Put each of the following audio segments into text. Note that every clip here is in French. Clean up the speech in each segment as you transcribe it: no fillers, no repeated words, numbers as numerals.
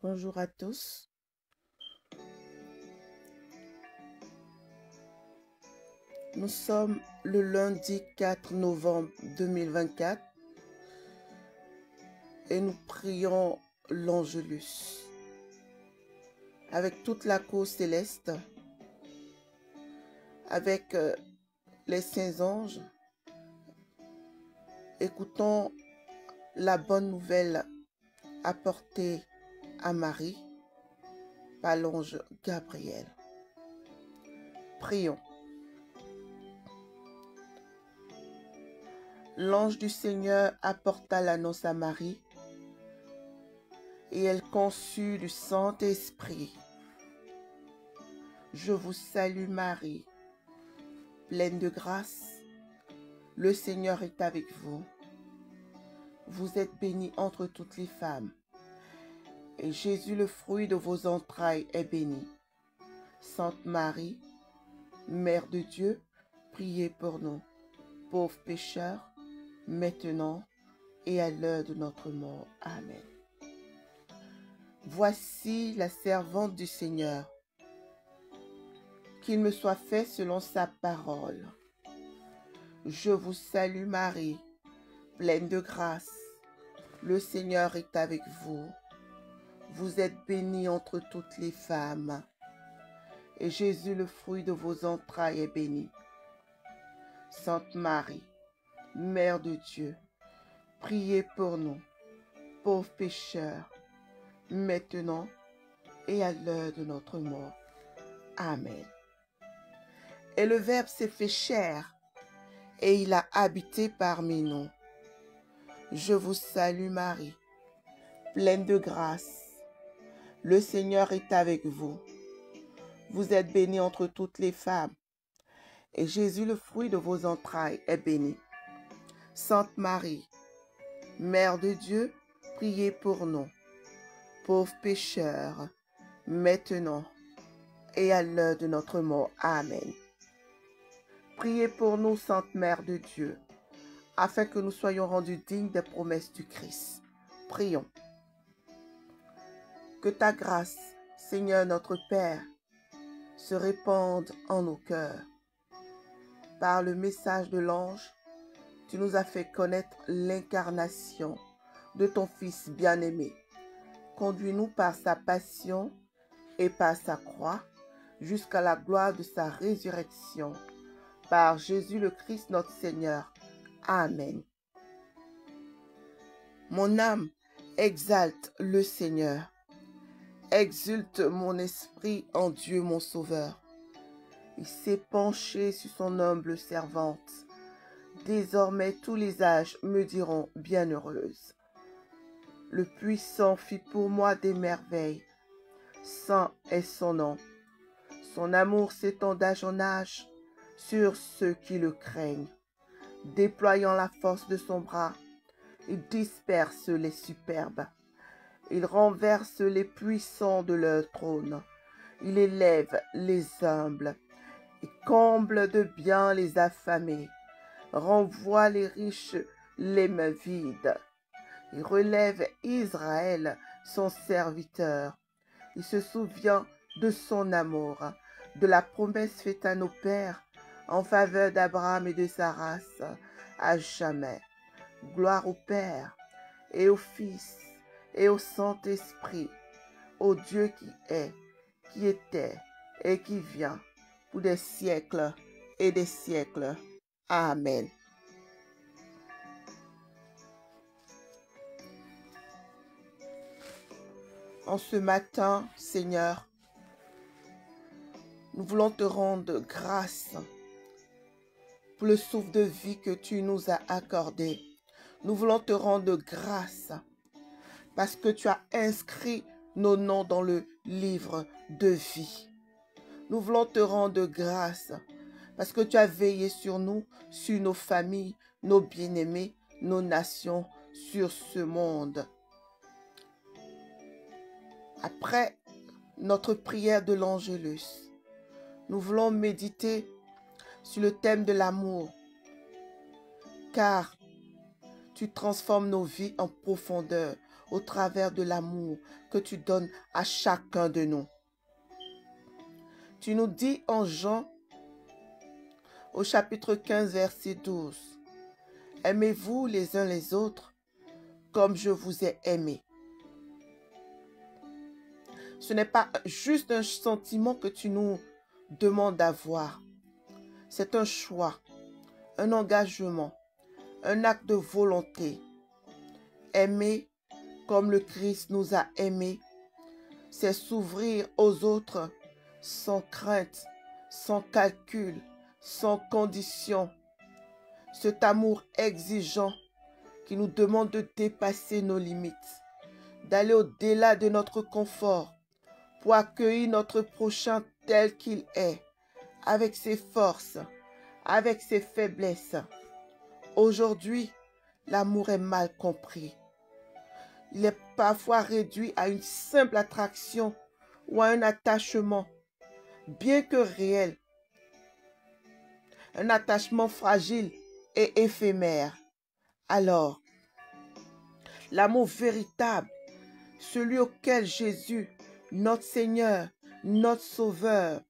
Bonjour à tous. Nous sommes le lundi 4 novembre 2024 et nous prions l'Angelus. Avec toute la cour céleste, avec les saints anges, écoutons la bonne nouvelle apportée à Marie par l'ange Gabriel. Prions. L'ange du Seigneur apporta l'annonce à Marie et elle conçut du Saint-Esprit. Je vous salue Marie, pleine de grâce, le Seigneur est avec vous. Vous êtes bénie entre toutes les femmes, et Jésus, le fruit de vos entrailles, est béni. Sainte Marie, Mère de Dieu, priez pour nous, pauvres pécheurs, maintenant et à l'heure de notre mort. Amen. Voici la servante du Seigneur. Qu'il me soit fait selon sa parole. Je vous salue Marie, pleine de grâce. Le Seigneur est avec vous. Vous êtes bénie entre toutes les femmes, et Jésus, le fruit de vos entrailles, est béni. Sainte Marie, Mère de Dieu, priez pour nous, pauvres pécheurs, maintenant et à l'heure de notre mort. Amen. Et le Verbe s'est fait chair, et il a habité parmi nous. Je vous salue Marie, pleine de grâce. Le Seigneur est avec vous. Vous êtes bénie entre toutes les femmes, et Jésus, le fruit de vos entrailles, est béni. Sainte Marie, Mère de Dieu, priez pour nous, pauvres pécheurs, maintenant et à l'heure de notre mort. Amen. Priez pour nous, Sainte Mère de Dieu, afin que nous soyons rendus dignes des promesses du Christ. Prions. Que ta grâce, Seigneur notre Père, se répande en nos cœurs. Par le message de l'ange, tu nous as fait connaître l'incarnation de ton Fils bien-aimé. Conduis-nous par sa passion et par sa croix jusqu'à la gloire de sa résurrection. Par Jésus le Christ notre Seigneur. Amen. Mon âme exalte le Seigneur. Exulte mon esprit en Dieu mon Sauveur. Il s'est penché sur son humble servante. Désormais tous les âges me diront bienheureuse. Le Puissant fit pour moi des merveilles. Saint est son nom. Son amour s'étend d'âge en âge sur ceux qui le craignent. Déployant la force de son bras, il disperse les superbes. Il renverse les puissants de leur trône. Il élève les humbles et comble de bien les affamés. Renvoie les riches les mains vides. Il relève Israël, son serviteur. Il se souvient de son amour, de la promesse faite à nos pères en faveur d'Abraham et de sa race à jamais. Gloire au Père et au Fils et au Saint-Esprit, au Dieu qui est, qui était et qui vient, pour des siècles et des siècles. Amen. En ce matin, Seigneur, nous voulons te rendre grâce pour le souffle de vie que tu nous as accordé. Nous voulons te rendre grâce parce que tu as inscrit nos noms dans le livre de vie. Nous voulons te rendre grâce parce que tu as veillé sur nous, sur nos familles, nos bien-aimés, nos nations, sur ce monde. Après notre prière de l'Angelus, nous voulons méditer sur le thème de l'amour, car tu transformes nos vies en profondeur au travers de l'amour que tu donnes à chacun de nous. Tu nous dis en Jean, au chapitre 15, verset 12, « Aimez-vous les uns les autres comme je vous ai aimé. » Ce n'est pas juste un sentiment que tu nous demandes d'avoir. C'est un choix, un engagement, un acte de volonté. Aimer comme le Christ nous a aimés, c'est s'ouvrir aux autres sans crainte, sans calcul, sans condition. Cet amour exigeant qui nous demande de dépasser nos limites, d'aller au-delà de notre confort pour accueillir notre prochain tel qu'il est, avec ses forces, avec ses faiblesses. Aujourd'hui, l'amour est mal compris. Il est parfois réduit à une simple attraction ou à un attachement, bien que réel. Un attachement fragile et éphémère. Alors, l'amour véritable, celui auquel Jésus, notre Seigneur, notre Sauveur,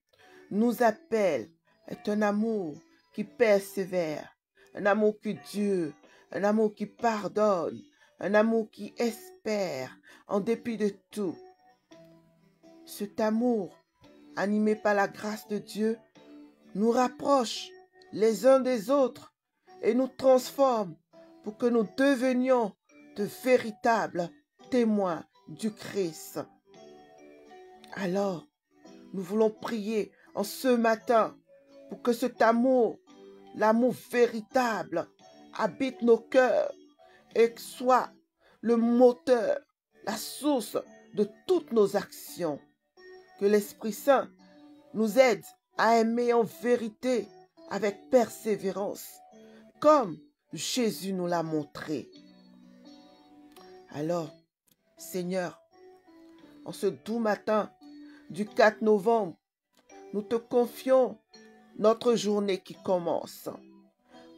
nous appelle, est un amour qui persévère, un amour qui dure, un amour qui pardonne, un amour qui espère en dépit de tout. Cet amour, animé par la grâce de Dieu, nous rapproche les uns des autres et nous transforme pour que nous devenions de véritables témoins du Christ. Alors, nous voulons prier en ce matin pour que cet amour, l'amour véritable, habite nos cœurs et soit le moteur, la source de toutes nos actions. Que l'Esprit Saint nous aide à aimer en vérité avec persévérance, comme Jésus nous l'a montré. Alors, Seigneur, en ce doux matin du 4 novembre, nous te confions notre journée qui commence.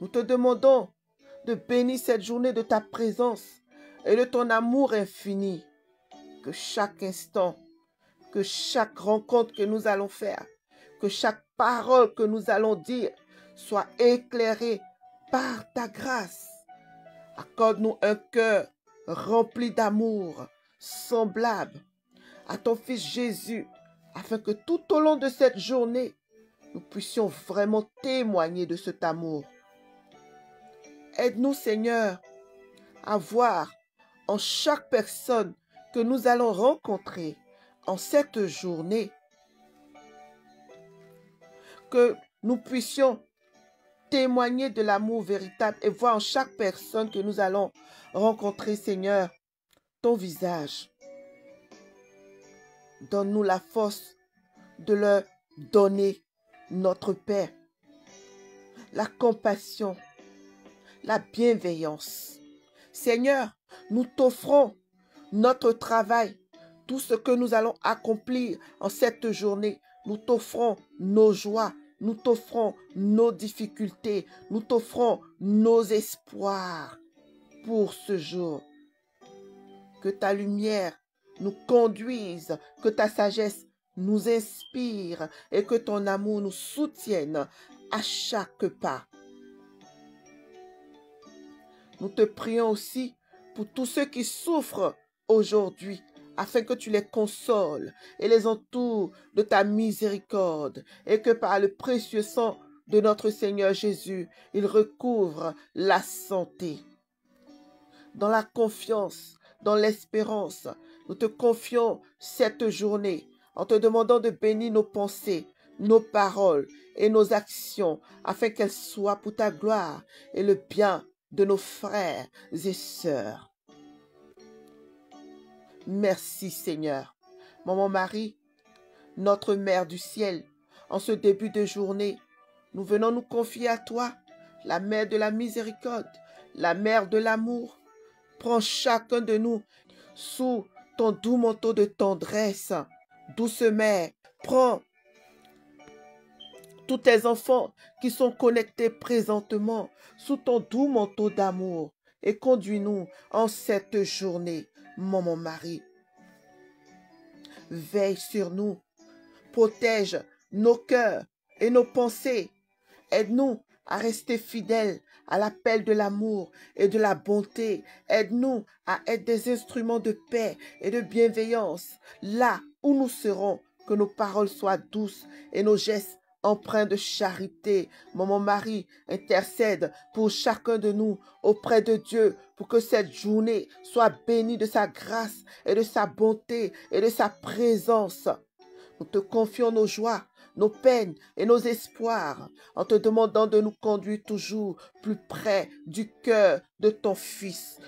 Nous te demandons de bénir cette journée de ta présence et de ton amour infini. Que chaque instant, que chaque rencontre que nous allons faire, que chaque parole que nous allons dire soit éclairée par ta grâce. Accorde-nous un cœur rempli d'amour, semblable à ton Fils Jésus, afin que tout au long de cette journée, nous puissions vraiment témoigner de cet amour. Aide-nous, Seigneur, à voir en chaque personne que nous allons rencontrer en cette journée, que nous puissions témoigner de l'amour véritable et voir en chaque personne que nous allons rencontrer, Seigneur, ton visage. Donne-nous la force de leur donner notre paix, la compassion, la bienveillance. Seigneur, nous t'offrons notre travail, tout ce que nous allons accomplir en cette journée. Nous t'offrons nos joies, nous t'offrons nos difficultés, nous t'offrons nos espoirs pour ce jour. Que ta lumière nous conduise, que ta sagesse nous inspire et que ton amour nous soutienne à chaque pas. Nous te prions aussi pour tous ceux qui souffrent aujourd'hui, afin que tu les consoles et les entoures de ta miséricorde, et que par le précieux sang de notre Seigneur Jésus, ils recouvrent la santé. Dans la confiance, dans l'espérance, nous te confions cette journée en te demandant de bénir nos pensées, nos paroles et nos actions, afin qu'elles soient pour ta gloire et le bien de nos frères et sœurs. Merci Seigneur. Maman Marie, notre Mère du ciel, en ce début de journée, nous venons nous confier à toi, la Mère de la miséricorde, la Mère de l'amour. Prends chacun de nous sous ton doux manteau de tendresse. Douce Mère, prends tous tes enfants qui sont connectés présentement sous ton doux manteau d'amour. et conduis-nous en cette journée, Maman Marie. Veille sur nous, protège nos cœurs et nos pensées. Aide-nous à rester fidèles à l'appel de l'amour et de la bonté. Aide-nous à être des instruments de paix et de bienveillance là où nous serons. Que nos paroles soient douces et nos gestes empreints de charité. Maman Marie, intercède pour chacun de nous auprès de Dieu pour que cette journée soit bénie de sa grâce et de sa bonté et de sa présence. Nous te confions nos joies, nos peines et nos espoirs, en te demandant de nous conduire toujours plus près du cœur de ton Fils.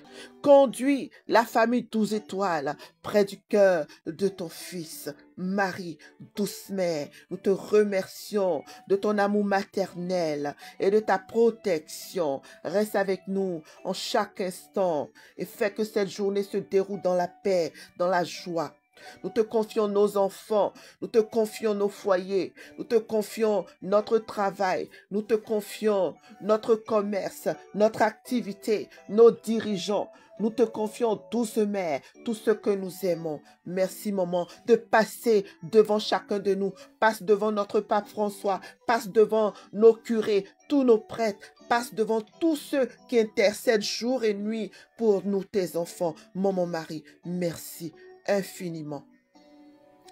Conduis la famille 12 étoiles près du cœur de ton Fils. Marie, douce mère, nous te remercions de ton amour maternel et de ta protection. Reste avec nous en chaque instant et fais que cette journée se déroule dans la paix, dans la joie. Nous te confions nos enfants, nous te confions nos foyers, nous te confions notre travail, nous te confions notre commerce, notre activité, nos dirigeants. Nous te confions, douce mère, tout ce que nous aimons. Merci, maman, de passer devant chacun de nous. Passe devant notre pape François, passe devant nos curés, tous nos prêtres, passe devant tous ceux qui intercèdent jour et nuit pour nous, tes enfants. Maman Marie, merci infiniment.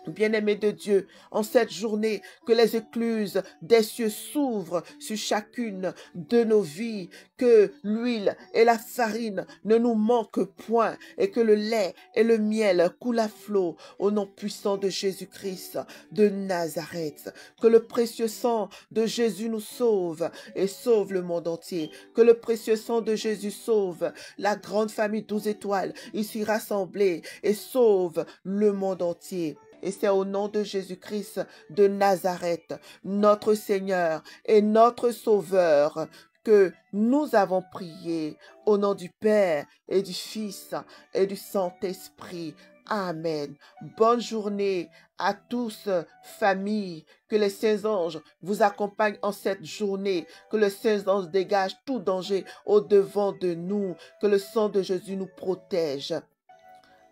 Bien-aimés de Dieu, en cette journée, que les écluses des cieux s'ouvrent sur chacune de nos vies, que l'huile et la farine ne nous manquent point et que le lait et le miel coulent à flot au nom puissant de Jésus-Christ de Nazareth. Que le précieux sang de Jésus nous sauve et sauve le monde entier. Que le précieux sang de Jésus sauve la grande famille 12 étoiles ici rassemblée et sauve le monde entier. Et c'est au nom de Jésus-Christ de Nazareth, notre Seigneur et notre Sauveur, que nous avons prié au nom du Père et du Fils et du Saint-Esprit. Amen. Bonne journée à tous, famille. Que les saints anges vous accompagnent en cette journée. Que les saints anges dégagent tout danger au-devant de nous. Que le sang de Jésus nous protège.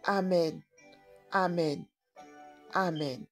Amen. Amen. Amen.